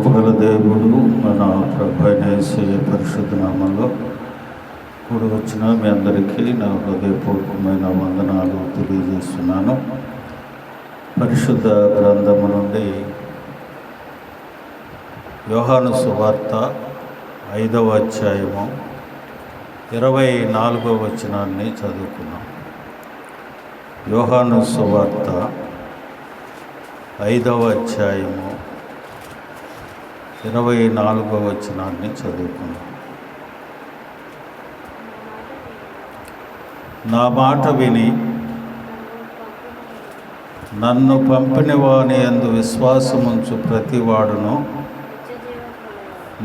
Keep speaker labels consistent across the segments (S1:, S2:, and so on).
S1: కృపగల దేవుడు మన ప్రభు అయిన యేసయ్య పరిశుద్ధ నామంలో కూడి వచ్చిన మీ అందరికీ నా హృదయపూర్వకమైన వందనాలు తెలియజేస్తున్నాను. పరిశుద్ధ గ్రంథము నుండి యోహాను సువార్త 5వ అధ్యాయము 24వ వచనాన్ని చదువుకున్నాం. యోహాను సువార్త 5వ అధ్యాయము 24వ వచనాన్ని చదువుకున్నాం. నా మాట విని నన్ను పంపిన వాని యందు విశ్వాసముంచు ప్రతివాడును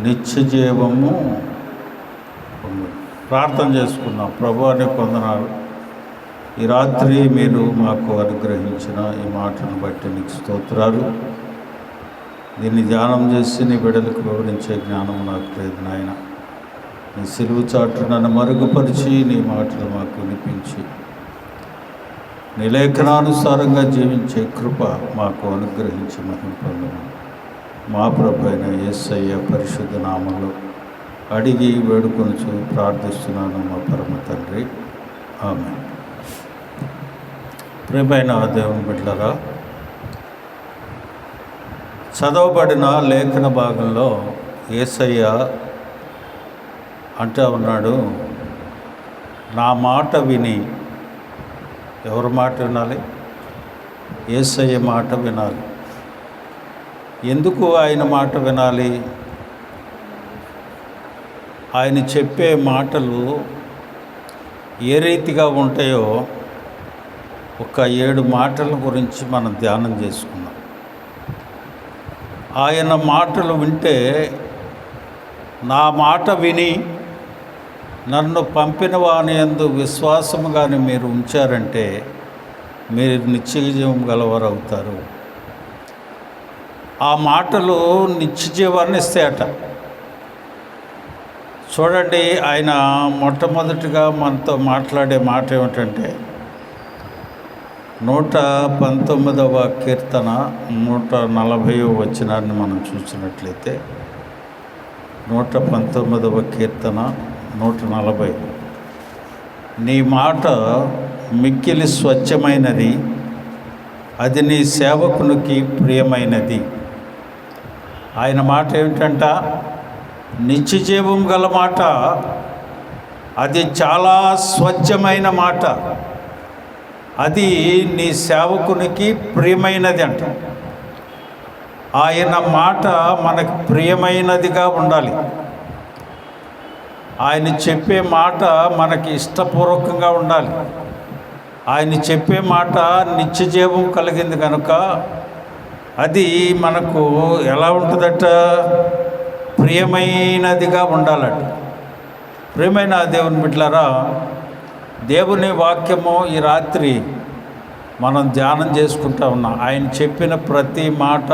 S1: నిత్యజీవము. ప్రార్థన చేసుకున్నాం. ప్రభువాని కొందనాలు, ఈ రాత్రి మీరు మాకు అనుగ్రహించిన ఈ మాటను బట్టి నీకు స్తోత్రాలు. దీన్ని ధ్యానం చేసి నీ బిడ్డలకు వివరించే జ్ఞానం నాకు లేదు నాయన. నీ సిలువు చాటు నన్ను మరుగుపరిచి నీ మాటలు మాకు వినిపించి నీ లేఖనానుసారంగా జీవించే కృప మాకు అనుగ్రహించి మహిమ పొందమని మా ప్రభు అయిన యేసయ్య పరిశుద్ధ నామంలో అడిగి వేడుకొనుచు ప్రార్థిస్తున్నాను మా పరమ తండ్రి, ఆమేన్. ప్రియమైన దేవుని బిడ్డలారా, చదవబడిన లేఖన భాగంలో యేసయ్య అంటూ ఉన్నాడు, నా మాట విని. ఎవరి మాట వినాలి? యేసయ్య మాట వినాలి. ఎందుకు ఆయన మాట వినాలి? ఆయన చెప్పే మాటలు ఏ రీతిగా ఉంటాయో ఒక 7 మాటల గురించి మనం ధ్యానం చేసుకున్నాం. ఆయన మాటలు వింటే, నా మాట విని నన్ను పంపిన వాని యందు విశ్వాసము కానీ మీరు ఉంచారంటే మీరు నిత్యజీవం గలవారు అవుతారు. ఆ మాటలు నిత్యజీవాన్ని ఇస్తాయట. చూడండి, ఆయన మొట్టమొదటిగా మనతో మాట్లాడే మాట ఏమిటంటే 119వ కీర్తన 140వ వచనాన్ని మనం చూసినట్లయితే 119వ కీర్తన 140, నీ మాట మిక్కిలి స్వచ్ఛమైనది, అది నీ సేవకునికి ప్రియమైనది. ఆయన మాట ఏమిటంట? నిత్యజీవం గల మాట. అది చాలా స్వచ్ఛమైన మాట. అది నీ సేవకునికి ప్రియమైనది అంట. ఆయన మాట మనకు ప్రియమైనదిగా ఉండాలి. ఆయన చెప్పే మాట మనకి ఇష్టపూర్వకంగా ఉండాలి. ఆయన చెప్పే మాట నిత్యజీవం కలిగింది కనుక అది మనకు ఎలా ఉంటుందట? ప్రియమైనదిగా ఉండాలట. ప్రియమైన దేవుని బిడ్డలారా, దేవుని వాక్యము ఈ రాత్రి మనం ధ్యానం చేసుకుంటా ఉన్నాం. ఆయన చెప్పిన ప్రతి మాట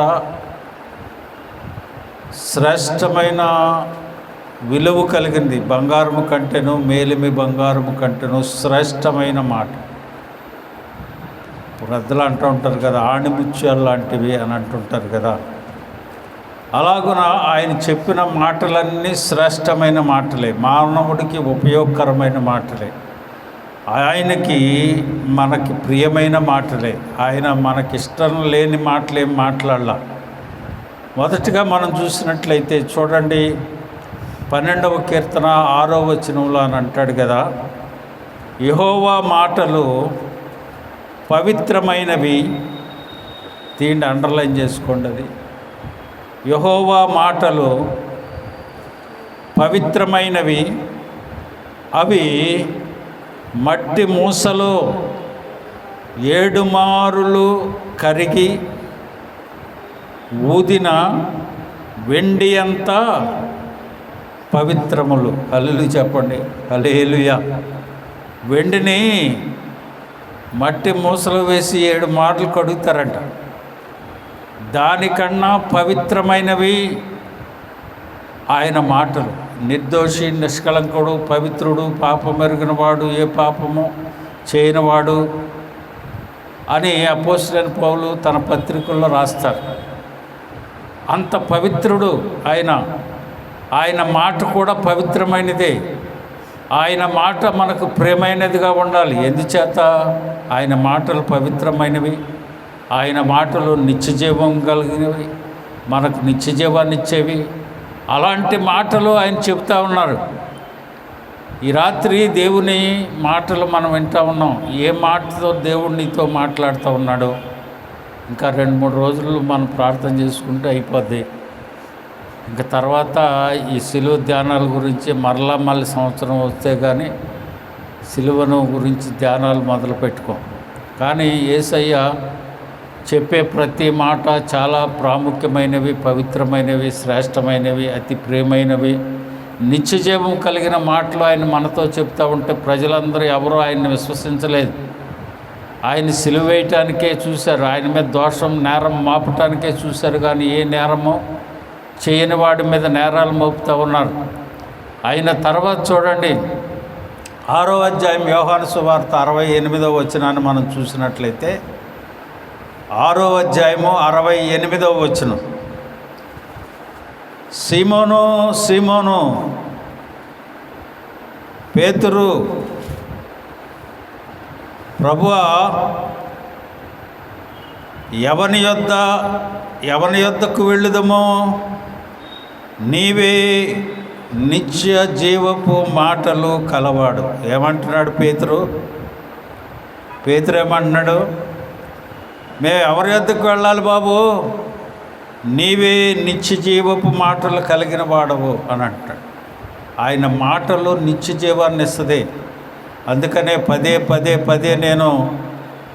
S1: శ్రేష్టమైన విలువ కలిగింది. బంగారము కంటేను, మేలిమి బంగారము కంటేను శ్రేష్టమైన మాట. వృద్ధులు అంటూ ఉంటారు కదా, ఆణిముత్యాలు లాంటివి అని అంటుంటారు కదా. అలాగున ఆయన చెప్పిన మాటలన్నీ శ్రేష్టమైన మాటలే, మానవుడికి ఉపయోగకరమైన మాటలే, ఆయనకి మనకి ప్రియమైన మాటలే. ఆయన మనకి ఇష్టం లేని మాటలేం మాట్లాడాల. మొదటిగా మనం చూసినట్లయితే చూడండి, 12వ కీర్తన 6వ వచనంలో అని అంటాడు కదా, యెహోవా మాటలు పవిత్రమైనవి. దీన్ని అండర్లైన్ చేసుకోండి. అది యెహోవా మాటలు పవిత్రమైనవి, అవి మట్టి మూసలో 7 మారులు కరిగి ఊదిన వెండి అంతా పవిత్రములు. హల్లెలూయా చెప్పండి, హల్లెలూయా. వెండిని మట్టి మూసలు వేసి 7 మార్లు కడుగుతారంట. దానికన్నా పవిత్రమైనవి ఆయన మాటలు. నిర్దోషి, నిష్కళంకుడు, పవిత్రుడు, పాపమెరిగిన వాడు, ఏ పాపము చేయనివాడు అని అపోస్తలుడైన పౌలు తన పత్రికల్లో రాస్తారు. అంత పవిత్రుడు ఆయన. ఆయన మాట కూడా పవిత్రమైనదే. ఆయన మాట మనకు ప్రియమైనదిగా ఉండాలి. ఎందుచేత ఆయన మాటలు పవిత్రమైనవి, ఆయన మాటలు నిత్యజీవం కలిగినవి, మనకు నిత్యజీవాన్ని ఇచ్చేవి. అలాంటి మాటలు ఆయన చెప్తా ఉన్నారు. ఈ రాత్రి దేవుని మాటలు మనం వింటూ ఉన్నాం. ఏ మాటతో దేవుడు నీతో మాట్లాడుతూ ఉన్నాడో ఇంకా 2-3 రోజులు మనం ప్రార్థన చేసుకుంటే అయిపోద్ది. ఇంకా తర్వాత ఈ సిలువ ధ్యానాల గురించి మళ్ళీ సంవత్సరం వస్తే కానీ సిలువను గురించి ధ్యానాలు మొదలు పెట్టుకోం. కానీ యేసయ్య చెప్పే ప్రతి మాట చాలా ప్రాముఖ్యమైనవి, పవిత్రమైనవి, శ్రేష్టమైనవి, అతి ప్రియమైనవి, నిత్యజీవం కలిగిన మాటలు ఆయన మనతో చెప్తూ ఉంటే ప్రజలందరూ ఎవరూ ఆయన్ని విశ్వసించలేదు. ఆయన సిలువ వేయటానికే చూశారు, ఆయన మీద దోషం నేరం మోపటానికే చూశారు. కానీ ఏ నేరమో చేయని వాడి మీద నేరాలు మోపుతూ ఉన్నారు. అయిన తర్వాత చూడండి 6వ అధ్యాయం యోహాను సువార్త 68వ వచనాన్ని మనం చూసినట్లయితే 6వ అధ్యాయము 68వ వచనం. సీమోను సీమోను పేతురు, ప్రభువా, ఎవని యొద్దకు వెళ్ళుదమో నీవే నిత్య జీవపు మాటలు కలవాడు. ఏమంటున్నాడు పేతురు ఏమంటున్నాడు? మేము ఎవరి యొద్దకు వెళ్ళాలి బాబు? నీవే నిత్య జీవపు మాటలు కలిగిన వాడవు అని అంటాడు. ఆయన మాటలు నిత్య జీవాన్ని ఇస్తుంది. అందుకనే పదే నేను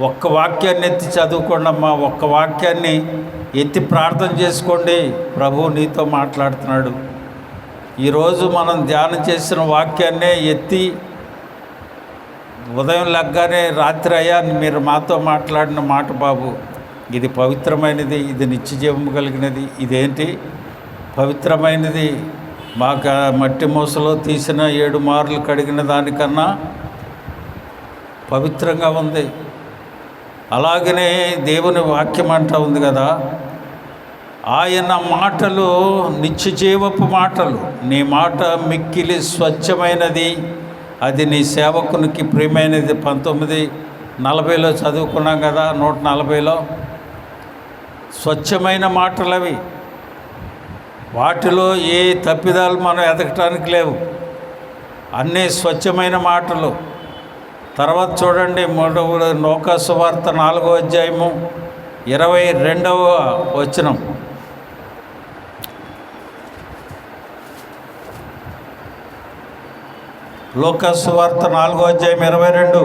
S1: ఒక్క వాక్యాన్ని ఎత్తి చదువుకోండమ్మా, ఒక్క వాక్యాన్ని ఎత్తి ప్రార్థన చేసుకోండి, ప్రభువు నీతో మాట్లాడుతున్నాడు. ఈరోజు మనం ధ్యానం చేసిన వాక్యాన్నే ఎత్తి ఉదయం లగ్గానే రాత్రి అయ్యా మీరు మాతో మాట్లాడిన మాట బాబు, ఇది పవిత్రమైనది, ఇది నిత్యజీవం కలిగినది. ఇదేంటి పవిత్రమైనది? మాకు మట్టి మూసలో తీసిన 7 మార్లు కడిగిన దానికన్నా పవిత్రంగా ఉంది. అలాగనే దేవుని వాక్యం అంటూ ఉంది కదా, ఆయన మాటలు నిత్యజీవపు మాటలు. నీ మాట మిక్కిలి స్వచ్ఛమైనది, అది నీ సేవకునికి ప్రియమైనది. 1940లో చదువుకున్నాం కదా, 140లో. స్వచ్ఛమైన మాటలు అవి. వాటిలో ఏ తప్పిదాలు మనం ఎదగటానికి లేవు, అన్నీ స్వచ్ఛమైన మాటలు. తర్వాత చూడండి లూకా సువార్త 4వ అధ్యాయము 22వ వచనం. లూకా సువార్త 4వ అధ్యాయం 22.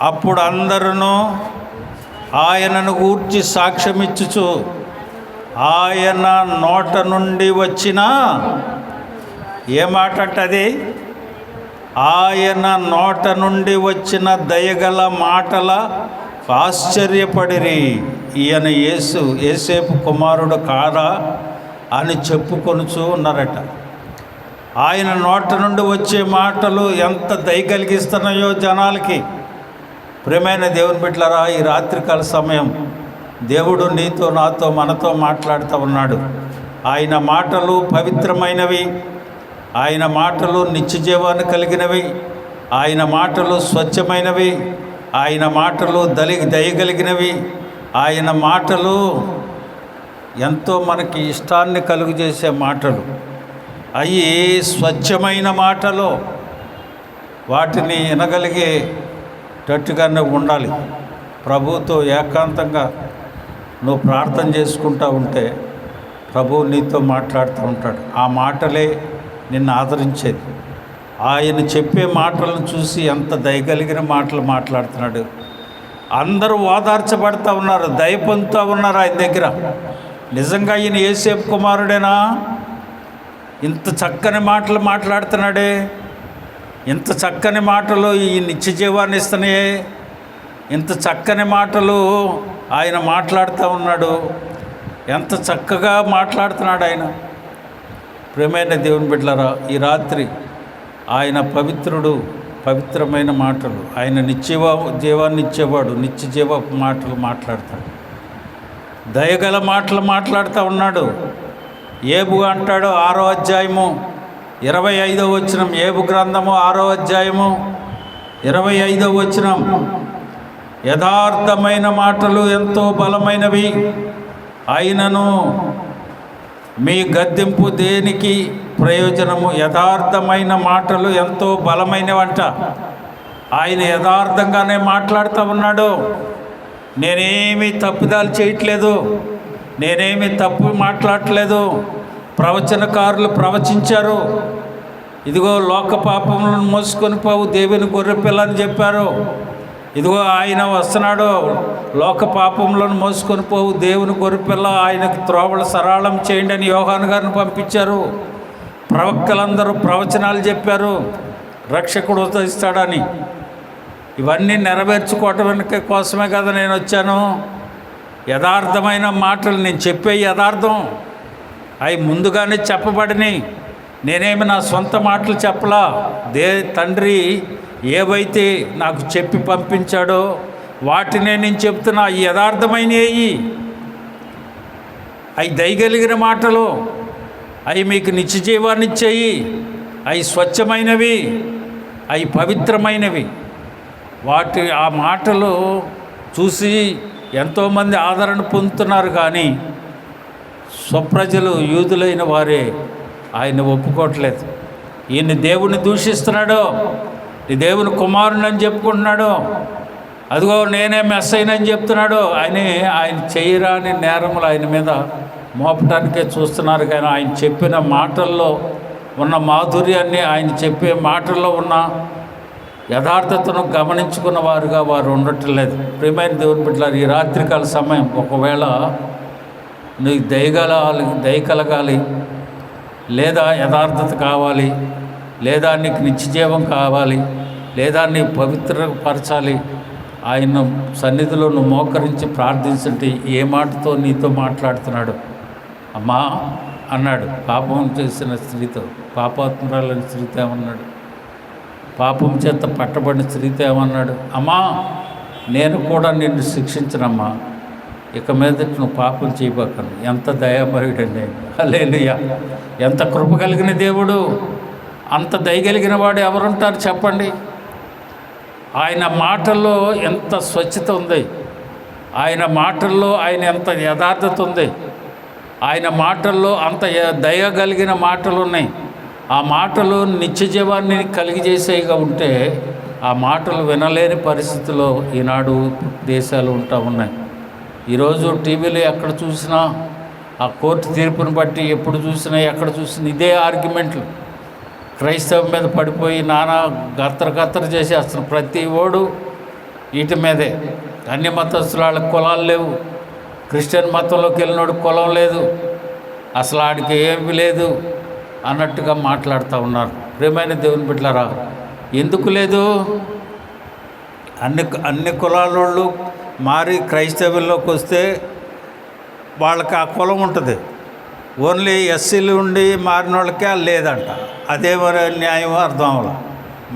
S1: అప్పుడు అందరూ ఆయనను గూర్చి సాక్ష్యమిచ్చుచు ఆయన నోట నుండి వచ్చిన ఏ మాట అంటది? ఆయన నోట నుండి వచ్చిన దయగల మాటల ఆశ్చర్యపడిరి. ఈయన యేసేపు కుమారుడు కాదా అని చెప్పుకొనుచు ఉన్నారట. ఆయన నోట నుండి వచ్చే మాటలు ఎంత దయ కలిగిస్తున్నాయో జనాలకి. ప్రియమైన దేవుని బిడ్డలారా, ఈ రాత్రికాల సమయం దేవుడు నీతో నాతో మనతో మాట్లాడుతూ ఉన్నాడు. ఆయన మాటలు పవిత్రమైనవి, ఆయన మాటలు నిత్యజీవాన్ని కలిగినవి, ఆయన మాటలు స్వచ్ఛమైనవి, ఆయన మాటలు దయగలిగినవి, ఆయన మాటలు ఎంతో మనకి ఇష్టాన్ని కలుగజేసే మాటలు. అవి స్వచ్ఛమైన మాటలు. వాటిని వినగలిగేటట్టుగానే ఉండాలి. ప్రభువుతో ఏకాంతంగా నువ్వు ప్రార్థన చేసుకుంటూ ఉంటే ప్రభువు నీతో మాట్లాడుతూ ఉంటాడు. ఆ మాటలే నిన్ను ఆదరించేది. ఆయన చెప్పే మాటలను చూసి ఎంత దయగలిగిన మాటలు మాట్లాడుతున్నాడు. అందరూ ఓదార్చబడుతూ ఉన్నారు, దయ పొందుతూ ఉన్నారు ఆయన దగ్గర. నిజంగా ఈయన యేసేపు కుమారుడేనా? ఇంత చక్కని మాటలు మాట్లాడుతున్నాడే, ఇంత చక్కని మాటలు ఈ నిత్యజీవాన్ని ఇస్తున్నాయే, ఇంత చక్కని మాటలు ఆయన మాట్లాడుతూ ఉన్నాడు. ఎంత చక్కగా మాట్లాడుతున్నాడు ఆయన. ప్రియమైన దేవుని బిడ్డలారా, ఈ రాత్రి ఆయన పవిత్రుడు, పవిత్రమైన మాటలు, ఆయన జీవాన్ని ఇచ్చేవాడు, నిత్యజీవ మాటలు మాట్లాడతాడు. దయగల మాటలు మాట్లాడుతూ ఉన్నాడు. ఏబు అంటాడు 6వ అధ్యాయము 25వ వచనం, ఏబు గ్రంథము 6వ అధ్యాయము 25వ వచనం, యథార్థమైన మాటలు ఎంతో బలమైనవి, అయినను మీ గద్దింపు దేనికి ప్రయోజనము. యథార్థమైన మాటలు ఎంతో బలమైనవంట. ఆయన యథార్థంగానే మాట్లాడుతూ ఉన్నాడు. నేనేమీ తప్పుదాలు చేయట్లేదు, నేనేమీ తప్పు మాట్లాడట్లేదు. ప్రవచనకారులు ప్రవచించారు, ఇదిగో లోక పాపములను మోసుకొని పోవు దేవుని గొర్రెపిల్ల అని చెప్పారు. ఇదిగో ఆయన వస్తున్నాడు, లోక పాపములను మోసుకొని పోవు దేవుని గొర్రెపిల్ల, ఆయనకు త్రోవలు సరళం చేయండి అని యోహాను గారిని పంపించారు. ప్రవక్తలందరూ ప్రవచనాలు చెప్పారు, రక్షకుడు ఉదయిస్తాడని. ఇవన్నీ నెరవేర్చుకోవటం కోసమే కదా నేను వచ్చాను. యథార్థమైన మాటలు నేను చెప్పే యథార్థం, అవి ముందుగానే చెప్పబడిని. నేనేమి నా సొంత మాటలు చెప్పలా. తండ్రి ఏవైతే నాకు చెప్పి పంపించాడో వాటినే నేను చెప్తున్నా. ఈ యథార్థమైనవి, అవి దయగలిగిన మాటలు, అవి మీకు నిత్య జీవాన్ని ఇచ్చేయి, అవి స్వచ్ఛమైనవి, అవి పవిత్రమైనవి. ఆ మాటలు చూసి ఎంతోమంది ఆదరణ పొందుతున్నారు, కానీ స్వప్రజలు యూదులైన వారే ఆయన ఒప్పుకోవట్లేదు. ఈయన దేవుని దూషిస్తున్నాడు, ఈ దేవుని కుమారుని అని చెప్పుకుంటున్నాడు. అదిగో నేనే మెస్సైనని చెప్తున్నాడు. ఆయన చేయరాని నేరములు ఆయన మీద మోపటానికే చూస్తున్నారు, కానీ ఆయన చెప్పిన మాటల్లో ఉన్న మాధుర్యాన్ని, ఆయన చెప్పే మాటల్లో ఉన్న యథార్థతను గమనించుకున్న వారుగా వారు ఉండట్లేదు. ప్రియమైన దేవుని బిడ్డలారా, ఈ రాత్రికాల సమయం ఒకవేళ నీకు దయ కలగాలి, లేదా యథార్థత కావాలి, లేదా నీకు నిత్యజీవం కావాలి, లేదా నీ పవిత్రపరచాలి, ఆయన సన్నిధిలో నువ్వు మోకరించి ప్రార్థించుంటే ఏ మాటతో నీతో మాట్లాడుతున్నాడు. అమ్మా అన్నాడు పాపం చేసిన స్త్రీతో, పాపాత్మురాలని స్త్రీతో ఏమన్నాడు, పాపం చేత పట్టబడిన స్త్రీతో ఏమన్నాడు, అమ్మా నేను కూడా నిన్ను శిక్షించనమ్మా, ఇక మీదట నువ్వు పాపం చేయబోకను. ఎంత దయామయుడండి, హల్లెలూయా! ఎంత కృప కలిగిన దేవుడు, అంత దయగలిగిన వాడు ఎవరుంటారు చెప్పండి. ఆయన మాటల్లో ఎంత స్వచ్ఛత ఉంది, ఆయన మాటల్లో ఆయన ఎంత యథార్థత ఉంది, ఆయన మాటల్లో అంత దయగలిగిన మాటలు ఉన్నాయి. ఆ మాటలు నిత్య జీవాన్ని కలిగజేసేగా ఉంటే ఆ మాటలు వినలేని పరిస్థితిలో ఈనాడు దేశాలు ఉంటా ఉన్నాయి. ఈరోజు టీవీలో ఎక్కడ చూసినా ఆ కోర్టు తీర్పును బట్టి ఎప్పుడు చూసినా ఎక్కడ చూసినా ఇదే ఆర్గ్యుమెంట్లు. క్రైస్తవం మీద పడిపోయి నానా గత్తర చేసేస్తున్న ప్రతి ఓడు వీటి మీదే. అన్ని మతస్థుల వాళ్ళకి కులాలు లేవు, క్రిస్టియన్ మతంలోకి వెళ్ళినోడు కులం లేదు, అసలు ఆడికి ఏమీ లేదు అన్నట్టుగా మాట్లాడుతూ ఉన్నారు. ప్రియమైన దేవుని బిడ్డలారా, ఎందుకు లేదు? అన్ని కులాల వాళ్ళు మారి క్రైస్తవుల్లోకి వస్తే వాళ్ళకి ఆ కులం ఉంటుంది. ఓన్లీ ఎస్సీలు ఉండి మారిన వాళ్ళకే లేదంట. అదే మరి న్యాయం అర్థం అవ్వాలి.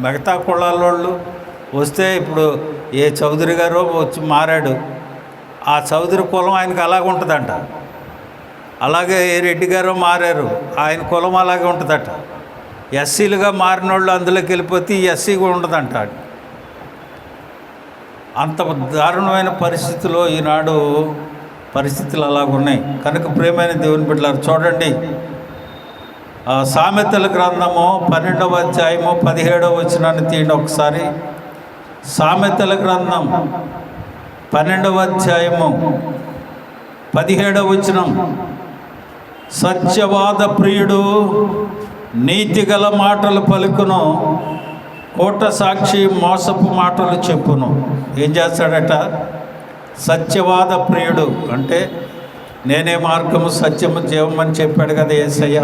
S1: మిగతా కులాల వాళ్ళు వస్తే ఇప్పుడు ఏ చౌదరి గారు వచ్చి మారాడు, ఆ చౌదరి కులం ఆయనకు అలాగే ఉంటుందంట. అలాగే ఏ రెడ్డి గారు మారారు, ఆయన కులం అలాగే ఉంటుందట. ఎస్సీలుగా మారిన వాళ్ళు అందులోకి వెళ్ళిపోతే ఈ ఎస్సీ కూడా ఉండదంట. అంత దారుణమైన పరిస్థితిలో ఈనాడు పరిస్థితులు అలాగున్నాయి. కనుక ప్రియమైన దేవుని బిడ్డలారు చూడండి, సామెతల గ్రంథము 12వ అధ్యాయము 17వ వచనాన్ని తీయండి ఒకసారి. సామెతల గ్రంథం 12వ అధ్యాయము 17వ వచనం, సత్యవాద ప్రియుడు నీతిగల మాటలు పలుకును, కోట సాక్షి మోసపు మాటలు చెప్పును. ఏం చేస్తాడట? సత్యవాద ప్రియుడు అంటే నేనే మార్గము సత్యము జీవం అని చెప్పాడు కదా యేసయ్య.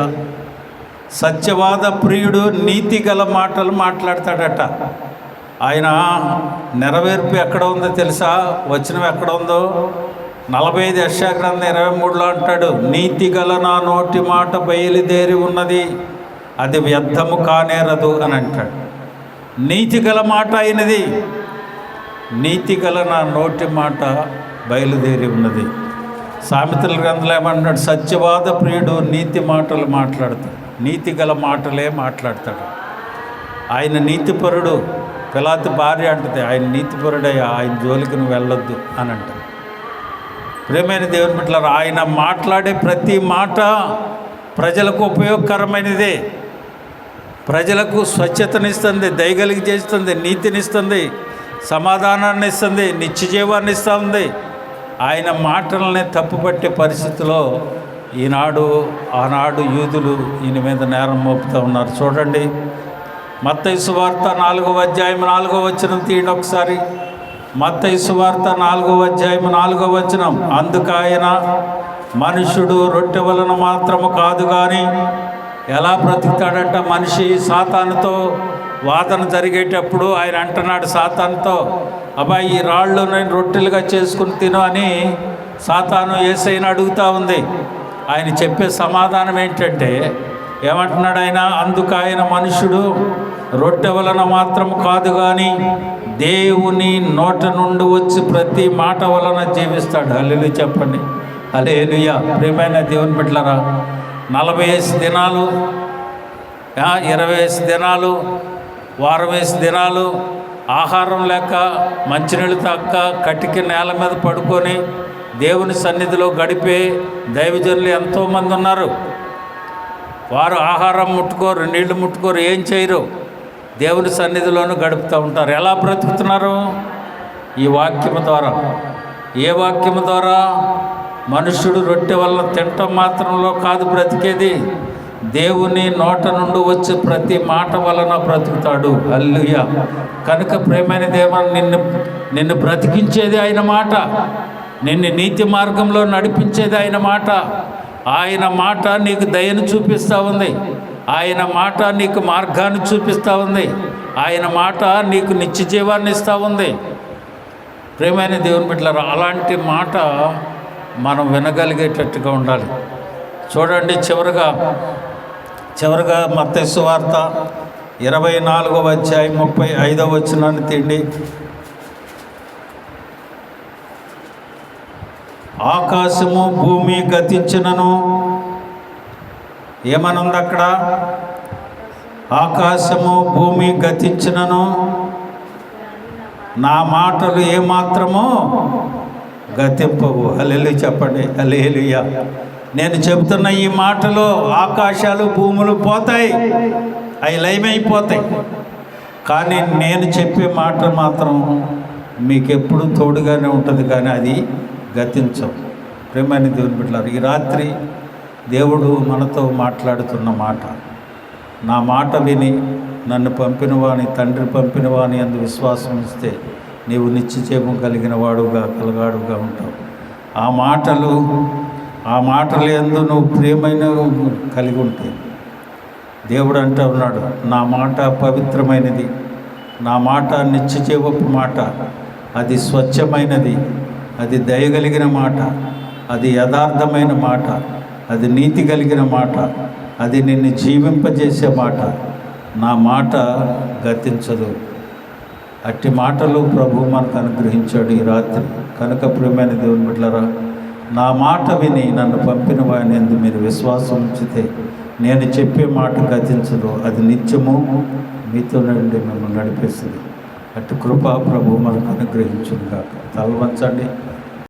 S1: సత్యవాద ప్రియుడు నీతి గల మాటలు మాట్లాడతాడట. ఆయన నెరవేర్పు ఎక్కడ ఉందో తెలుసా? వచనం ఎక్కడ ఉందో? 45 యెషయా గ్రంథం 23లో అంటాడు, నీతి గల నా నోటి మాట బయలుదేరి ఉన్నది, అది వ్యర్థము కానేరదు అని అంటాడు. నీతి గల మాట అయినది, నీతి గల నా నోటి మాట బయలుదేరి ఉన్నది. సామెతల గ్రంథంలో ఏమంటున్నాడు? సత్యవాద ప్రియుడు నీతి మాటలు మాట్లాడతాడు, నీతి గల మాటలే మాట్లాడతాడు. ఆయన నీతిపరుడు. పిలాతు భార్య అంటది, ఆయన నీతిపరుడయ్యా, ఆయన జోలికి నువ్వు వెళ్ళొద్దు అని అంట. ప్రియమైన దేవుని బిడ్డలారా, ఆయన మాట్లాడే ప్రతి మాట ప్రజలకు ఉపయోగకరమైనదే. ప్రజలకు స్వచ్ఛతనిస్తుంది, దయగలిగి చేస్తుంది, నీతినిస్తుంది, సమాధానాన్ని ఇస్తుంది, నిత్యజీవాన్ని ఇస్తూ ఉంది. ఆయన మాటలనే తప్పుపట్టే పరిస్థితిలో ఆనాడు యూదులు ఈయన మీద నేరం మోపుతూ ఉన్నారు. చూడండి, మత్తయి సువార్త 4వ అధ్యాయం 4వ వచనం తీయండి ఒకసారి. మత్తయి సువార్త 4వ అధ్యాయం 4వ వచనం. అందుకాయన మనుష్యుడు రొట్టె వలన మాత్రము కాదు కానీ, ఎలా బ్రతుకుతాడంట? మనిషి సాతానుతో వాదన జరిగేటప్పుడు ఆయన అంటున్నాడు సాతానుతో, అబ్బాయి ఈ రాళ్ళు నేను రొట్టెలుగా చేసుకుని తిను అని సాతాను యేసయ్యను అడుగుతూ ఉంది. ఆయన చెప్పే సమాధానం ఏంటంటే, ఏమంటున్నాడు ఆయన? అందుకాయన మనుషుడు రొట్టె వలన మాత్రం కాదు కానీ దేవుని నోట నుండి వచ్చి ప్రతి మాట వలన జీవిస్తాడు. హల్లెలూయా చెప్పండి, హల్లెలూయా. ప్రియమైన దేవుని బిడ్డలారా, 40 దినాలు, 20 దినాలు, వారం 20 దినాలు ఆహారం లేక, మంచినీళ్ళు తాక్క, కటికి నేల మీద పడుకొని దేవుని సన్నిధిలో గడిపే దైవజనులు ఎంతోమంది ఉన్నారు. వారు ఆహారం ముట్టుకోరు, నీళ్లు ముట్టుకోరు, ఏం చేయరు, దేవుని సన్నిధిలోనూ గడుపుతూ ఉంటారు. ఎలా బ్రతుకుతున్నారు? ఈ వాక్యము ద్వారా. ఏ వాక్యము ద్వారా? మనుష్యుడు రొట్టె వల్ల తినటం మాత్రంలో కాదు బ్రతికేది, దేవుని నోట నుండి వచ్చి ప్రతి మాట వలన బ్రతుకుతాడు. హల్లెలూయా. కనుక ప్రియమైన దేవుని నిన్ను బ్రతికించేది ఆయన మాట, నిన్ను నీతి మార్గంలో నడిపించేది ఆయన మాట. ఆయన మాట నీకు దయను చూపిస్తూ ఉంది, ఆయన మాట నీకు మార్గాన్ని చూపిస్తూ ఉంది, ఆయన మాట నీకు నిత్య జీవాన్ని ఇస్తూ ఉంది. ప్రియమైన దేవుని బిడ్డలారా, అలాంటి మాట మనం వినగలిగేటట్టుగా ఉండాలి. చూడండి, చివరగా మత్తయి సువార్త 24వ అధ్యాయం 35వ వచనాన్ని తీయండి. ఆకాశము భూమి గతించినను, ఏమనుంది అక్కడ? ఆకాశము భూమి గతించినను నా మాటలు ఏమాత్రమో గతింపవు. హల్లెలూయా చెప్పండి, హల్లెలూయా. నేను చెబుతున్న ఈ మాటలో ఆకాశాలు భూములు పోతాయి, అవి లయమైపోతాయి, కానీ నేను చెప్పే మాట మాత్రం మీకు ఎప్పుడు తోడుగానే ఉంటుంది, కానీ అది గతించవు. ప్రియమైన దేవుని బిడ్డలారా, ఈ రాత్రి దేవుడు మనతో మాట్లాడుతున్న మాట, నా మాట విని నన్ను పంపినవాని, తండ్రి పంపినవాని అందు విశ్వాసం ఇస్తే నీవు నిత్యజీవం కలిగిన వాడుగా కలగాడుగా ఉంటావు. ఆ మాటలు యందు నువ్వు ప్రియమైన కలిగి ఉంటే, దేవుడు అంటూ ఉన్నాడు, నా మాట పవిత్రమైనది, నా మాట నిత్యజీవపు మాట, అది స్వచ్ఛమైనది, అది దయగలిగిన మాట, అది యథార్థమైన మాట, అది నీతి కలిగిన మాట, అది నిన్ను జీవింపజేసే మాట. నా మాట గతించదు. అట్టి మాటలు ప్రభు మనకు అనుగ్రహించాడు ఈ రాత్రి. కనుక ప్రియమైన దేవుని బిడ్డలారా, నా మాట విని నన్ను పంపిన వాని యందు మీరు విశ్వాసం ఉంచితే నేను చెప్పే మాట గతించదు, అది నిత్యము మీతో నుండి మిమ్మల్ని నడిపిస్తుంది. అటు కృప ప్రభు మనకు అనుగ్రహించును గాక. తల వంచండి.